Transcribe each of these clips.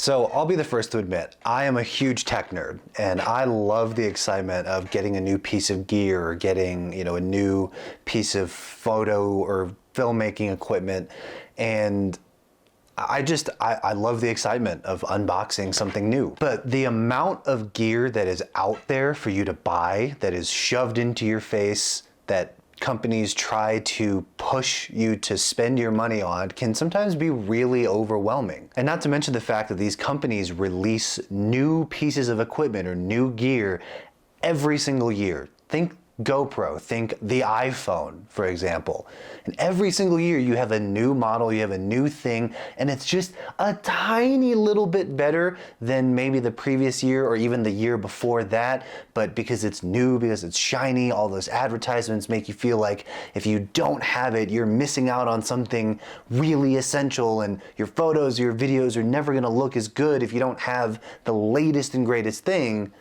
So I'll be the first to admit, I am a huge tech nerd, and I love the excitement of getting a new piece of gear or getting, a new piece of photo or filmmaking equipment. And I love the excitement of unboxing something new. But the amount of gear that is out there for you to buy, that is shoved into your face, that companies try to push you to spend your money on, can sometimes be really overwhelming. And not to mention the fact that these companies release new pieces of equipment or new gear every single year. Think GoPro, think the iPhone, for example. And every single year you have a new model, you have a new thing, and it's just a tiny little bit better than maybe the previous year or even the year before that. But because it's new, because it's shiny, all those advertisements make you feel like if you don't have it, you're missing out on something really essential, and your photos, your videos are never gonna look as good if you don't have the latest and greatest thing.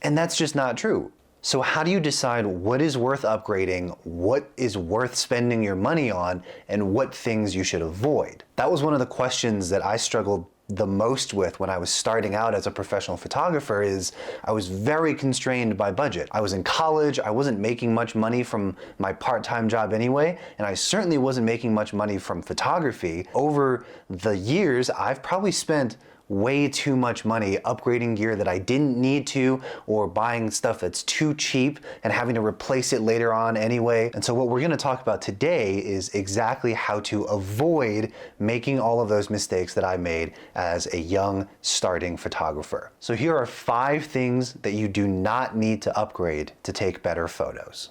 And that's just not true. So how do you decide what is worth upgrading, what is worth spending your money on, and what things you should avoid? That was one of the questions that I struggled the most with when I was starting out as a professional photographer. Is I was very constrained by budget. I was in college, I wasn't making much money from my part-time job anyway, and I certainly wasn't making much money from photography. Over the years, I've probably spent way too much money upgrading gear that I didn't need to, or buying stuff that's too cheap and having to replace it later on anyway. And so what we're gonna talk about today is exactly how to avoid making all of those mistakes that I made as a young starting photographer. So here are 5 things that you do not need to upgrade to take better photos.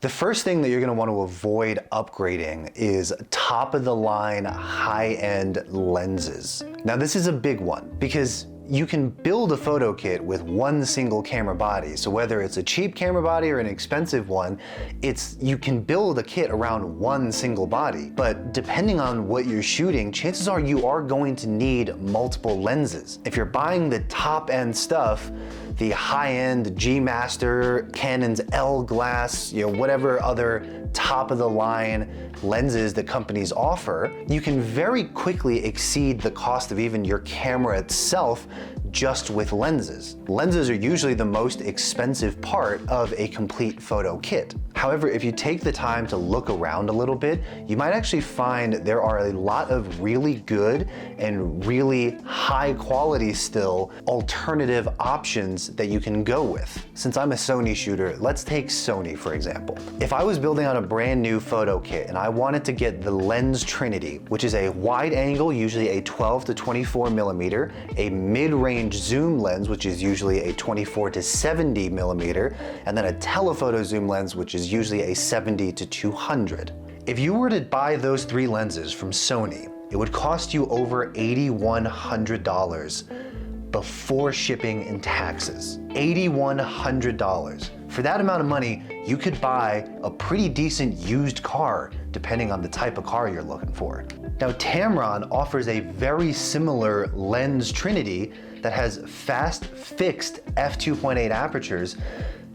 The first thing that you're gonna want to avoid upgrading is top-of-the-line, high-end lenses. Now this is a big one because you can build a photo kit with one single camera body. So whether it's a cheap camera body or an expensive one, you can build a kit around one single body. But depending on what you're shooting, chances are you are going to need multiple lenses. If you're buying the top-end stuff, the high-end G Master, Canon's L glass, whatever other top-of-the-line lenses that companies offer, you can very quickly exceed the cost of even your camera itself just with lenses. Lenses are usually the most expensive part of a complete photo kit. However, if you take the time to look around a little bit, you might actually find there are a lot of really good and really high quality still alternative options that you can go with. Since I'm a Sony shooter, let's take Sony for example. If I was building on a brand new photo kit and I wanted to get the lens Trinity, which is a wide angle, usually a 12 to 24 millimeter, a mid-range zoom lens, which is usually a 24 to 70 millimeter, and then a telephoto zoom lens, which is usually a 70 to 200. If you were to buy those 3 lenses from Sony, it would cost you over $8,100 before shipping and taxes. $8,100. For that amount of money, you could buy a pretty decent used car, depending on the type of car you're looking for. Now, Tamron offers a very similar lens Trinity that has fast fixed f2.8 apertures,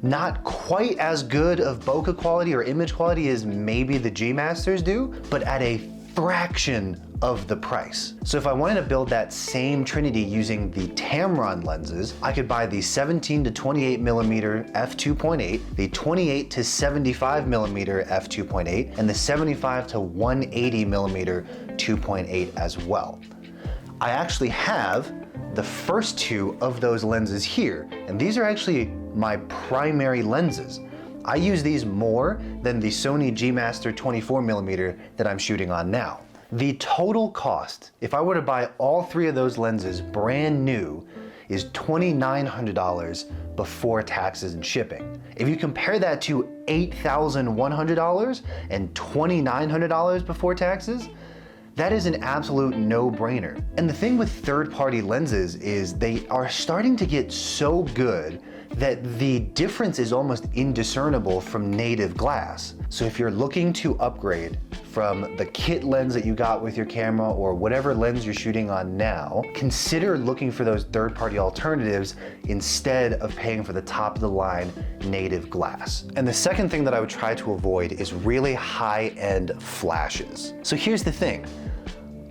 not quite as good of bokeh quality or image quality as maybe the G Masters do, but at a fraction of the price. So if I wanted to build that same Trinity using the Tamron lenses, I could buy the 17 to 28 millimeter f2.8, the 28 to 75 millimeter f2.8, and the 75 to 180 millimeter 2.8 as well. I actually have the first 2 of those lenses here, and these are actually my primary lenses. I use these more than the Sony G Master 24 millimeter that I'm shooting on now. The total cost, if I were to buy all 3 of those lenses brand new, is $2,900 before taxes and shipping. If you compare that to $8,100 and $2,900 before taxes, that is an absolute no-brainer. And the thing with third-party lenses is they are starting to get so good that the difference is almost indiscernible from native glass. So if you're looking to upgrade from the kit lens that you got with your camera or whatever lens you're shooting on now, consider looking for those third-party alternatives instead of paying for the top-of-the-line native glass. And the second thing that I would try to avoid is really high-end flashes. So here's the thing,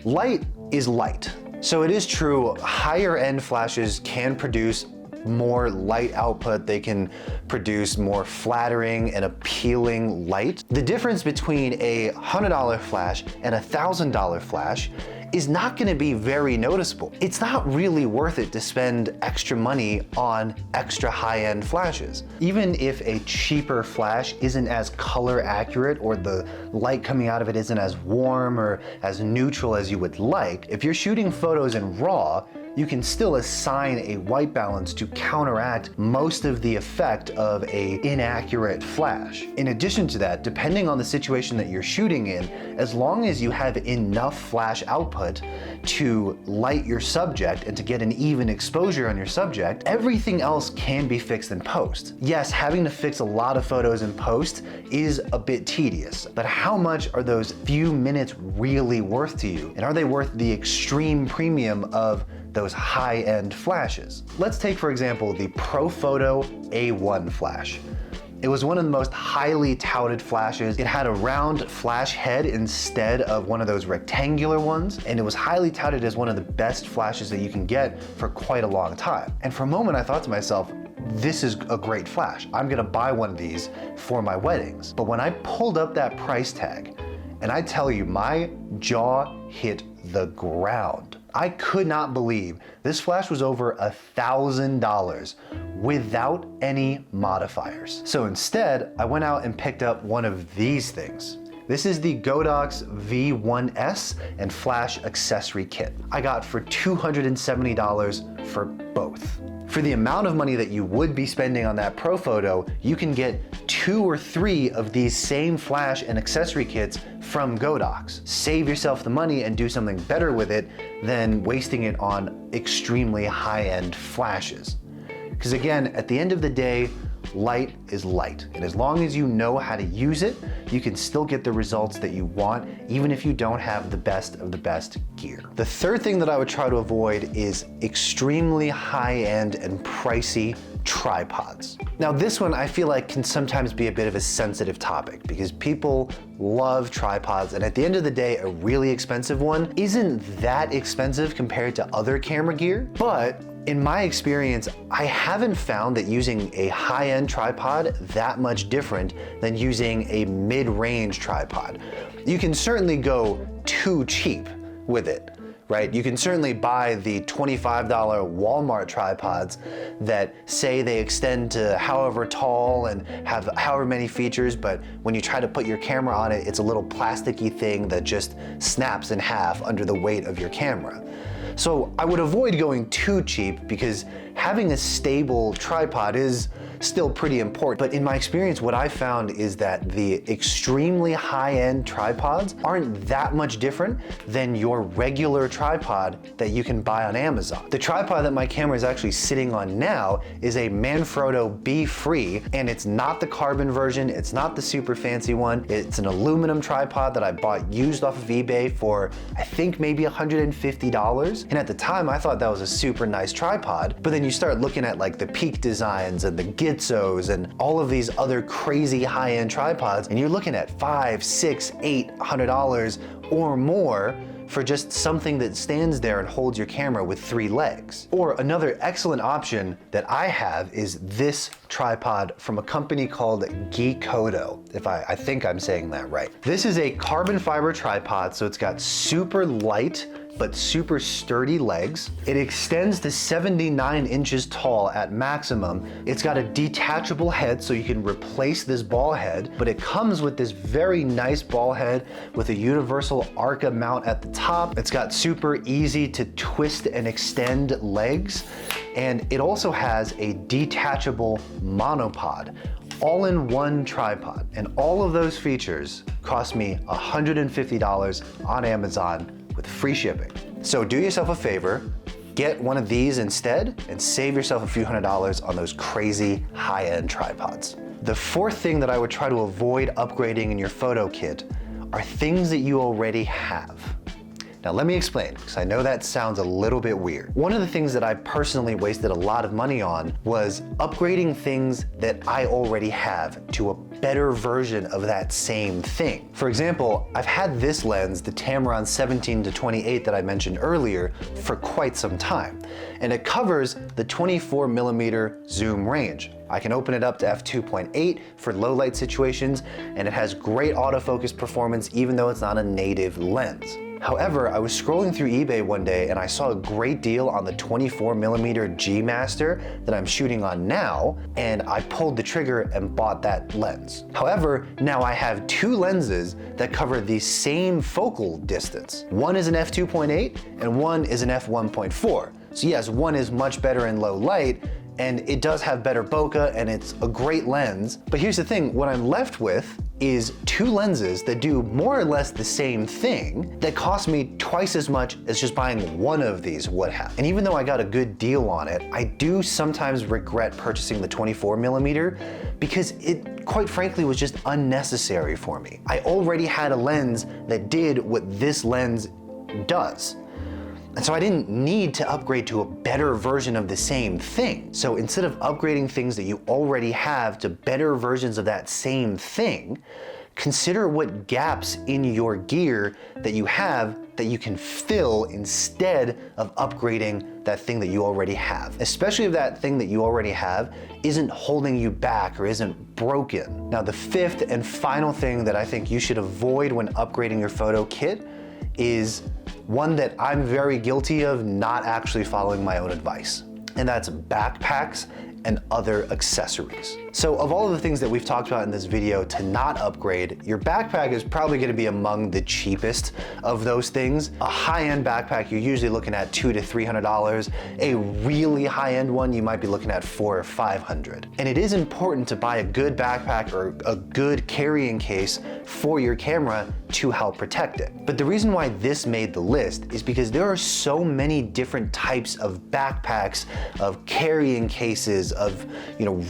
light is light. So it is true, higher-end flashes can produce more light output, they can produce more flattering and appealing light. The difference between a $100 flash and a $1,000 flash is not gonna be very noticeable. It's not really worth it to spend extra money on extra high-end flashes. Even if a cheaper flash isn't as color accurate or the light coming out of it isn't as warm or as neutral as you would like, if you're shooting photos in RAW, you can still assign a white balance to counteract most of the effect of an inaccurate flash. In addition to that, depending on the situation that you're shooting in, as long as you have enough flash output to light your subject and to get an even exposure on your subject, everything else can be fixed in post. Yes, having to fix a lot of photos in post is a bit tedious, but how much are those few minutes really worth to you? And are they worth the extreme premium of those high-end flashes? Let's take, for example, the ProPhoto A1 flash. It was one of the most highly touted flashes. It had a round flash head instead of one of those rectangular ones, and it was highly touted as one of the best flashes that you can get for quite a long time. And for a moment I thought to myself, this is a great flash. I'm gonna buy one of these for my weddings. But when I pulled up that price tag, and I tell you, my jaw hit the ground. I could not believe this flash was over $1,000 without any modifiers. So instead, I went out and picked up one of these things. This is the Godox V1S and Flash Accessory Kit. I got for $270 for both. For the amount of money that you would be spending on that ProPhoto, you can get 2 or 3 of these same flash and accessory kits from Godox. Save yourself the money and do something better with it than wasting it on extremely high-end flashes. Because again, at the end of the day, light is light. And as long as you know how to use it, you can still get the results that you want, even if you don't have the best of the best gear. The third thing that I would try to avoid is extremely high-end and pricey tripods. Now this one I feel like can sometimes be a bit of a sensitive topic because people love tripods, and at the end of the day, a really expensive one isn't that expensive compared to other camera gear. But in my experience, I haven't found that using a high-end tripod that much different than using a mid-range tripod. You can certainly go too cheap with it, right? You can certainly buy the $25 Walmart tripods that say they extend to however tall and have however many features, but when you try to put your camera on it, it's a little plasticky thing that just snaps in half under the weight of your camera. So I would avoid going too cheap because having a stable tripod is still pretty important. But in my experience, what I found is that the extremely high-end tripods aren't that much different than your regular tripod that you can buy on Amazon. The tripod that my camera is actually sitting on now is a Manfrotto B-Free, and it's not the carbon version, it's not the super fancy one. It's an aluminum tripod that I bought used off of eBay for, I think maybe $150. And at the time, I thought that was a super nice tripod, but then you start looking at like the Peak Designs and the Gitsos and all of these other crazy high-end tripods, and you're looking at $500, $600, $800 or more for just something that stands there and holds your camera with 3 legs. Or another excellent option that I have is this tripod from a company called Geekoto, if I think I'm saying that right. This is a carbon fiber tripod, so it's got super light but super sturdy legs. It extends to 79 inches tall at maximum. It's got a detachable head so you can replace this ball head, but it comes with this very nice ball head with a universal Arca mount at the top. It's got super easy to twist and extend legs, and it also has a detachable monopod, all in one tripod. And all of those features cost me $150 on Amazon with free shipping. So do yourself a favor, get one of these instead and save yourself a few $100s on those crazy high-end tripods. The fourth thing that I would try to avoid upgrading in your photo kit are things that you already have. Now let me explain, because I know that sounds a little bit weird. One of the things that I personally wasted a lot of money on was upgrading things that I already have to a better version of that same thing. For example, I've had this lens, the Tamron 17-28 that I mentioned earlier, for quite some time, and it covers the 24mm zoom range. I can open it up to f2.8 for low light situations, and it has great autofocus performance even though it's not a native lens. However, I was scrolling through eBay one day and I saw a great deal on the 24mm G Master that I'm shooting on now, and I pulled the trigger and bought that lens. However, now I have two lenses that cover the same focal distance. One is an f2.8 and one is an f1.4. So yes, one is much better in low light, and it does have better bokeh and it's a great lens. But here's the thing, what I'm left with is two lenses that do more or less the same thing that cost me twice as much as just buying one of these would have. And even though I got a good deal on it, I do sometimes regret purchasing the 24mm because it, quite frankly, was just unnecessary for me. I already had a lens that did what this lens does. And so I didn't need to upgrade to a better version of the same thing. So instead of upgrading things that you already have to better versions of that same thing, consider what gaps in your gear that you have that you can fill instead of upgrading that thing that you already have. Especially if that thing that you already have isn't holding you back or isn't broken. Now, the fifth and final thing that I think you should avoid when upgrading your photo kit is one that I'm very guilty of not actually following my own advice, and that's backpacks and other accessories. So of all of the things that we've talked about in this video to not upgrade, your backpack is probably gonna be among the cheapest of those things. A high-end backpack, you're usually looking at $200 to $300. A really high-end one, you might be looking at $400 or $500. And it is important to buy a good backpack or a good carrying case for your camera to help protect it. But the reason why this made the list is because there are so many different types of backpacks, of carrying cases, of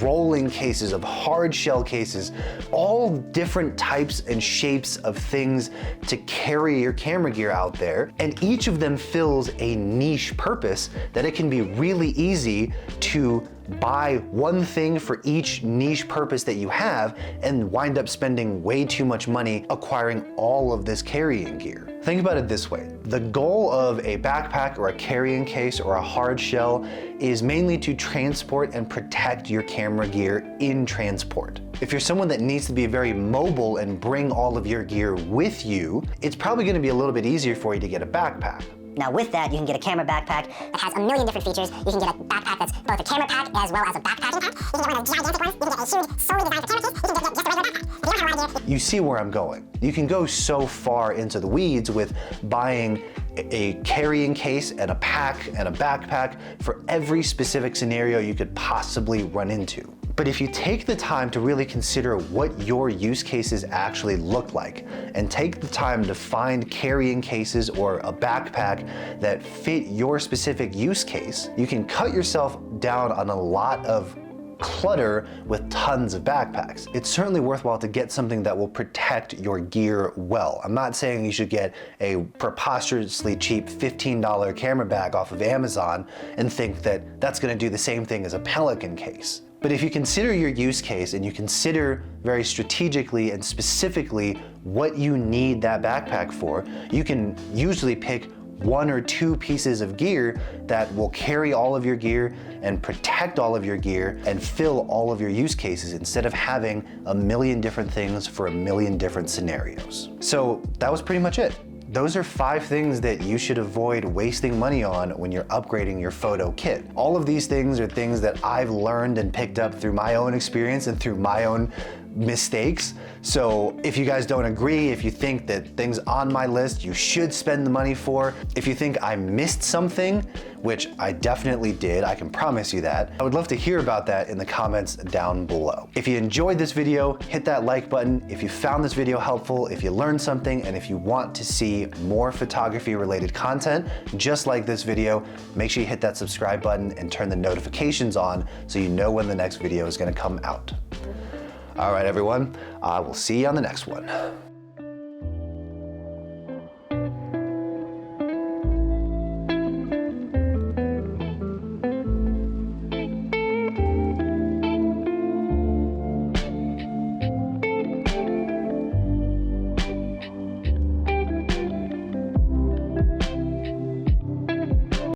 rolling cases, of hard shell cases, all different types and shapes of things to carry your camera gear out there. And each of them fills a niche purpose that it can be really easy to buy one thing for each niche purpose that you have and wind up spending way too much money acquiring all of this carrying gear. Think about it this way. The goal of a backpack or a carrying case or a hard shell is mainly to transport and protect your camera gear in transport. If you're someone that needs to be very mobile and bring all of your gear with you, it's probably going to be a little bit easier for you to get a backpack. Now with that, you can get a camera backpack that has a million different features. You can get a backpack that's both a camera pack as well as a backpacking pack. You can get one of those gigantic ones. You can get a huge, solely designed for camera case. You can get just a regular backpack. If you don't have an idea. You see where I'm going. You can go so far into the weeds with buying a carrying case and a pack and a backpack for every specific scenario you could possibly run into. But if you take the time to really consider what your use cases actually look like and take the time to find carrying cases or a backpack that fit your specific use case, you can cut yourself down on a lot of clutter with tons of backpacks. It's certainly worthwhile to get something that will protect your gear well. I'm not saying you should get a preposterously cheap $15 camera bag off of Amazon and think that that's gonna do the same thing as a Pelican case. But if you consider your use case and you consider very strategically and specifically what you need that backpack for, you can usually pick one or two pieces of gear that will carry all of your gear and protect all of your gear and fill all of your use cases instead of having a million different things for a million different scenarios. So that was pretty much it. Those are 5 things that you should avoid wasting money on when you're upgrading your photo kit. All of these things are things that I've learned and picked up through my own experience and through my own mistakes. So if you guys don't agree, if you think that things on my list you should spend the money for, if you think I missed something, which I definitely did, I can promise you that, I would love to hear about that in the comments down below. If you enjoyed this video, hit that like button. If you found this video helpful, if you learned something, and if you want to see more photography related content just like this video, make sure you hit that subscribe button and turn the notifications on so you know when the next video is going to come out. All right, everyone, I will see you on the next one.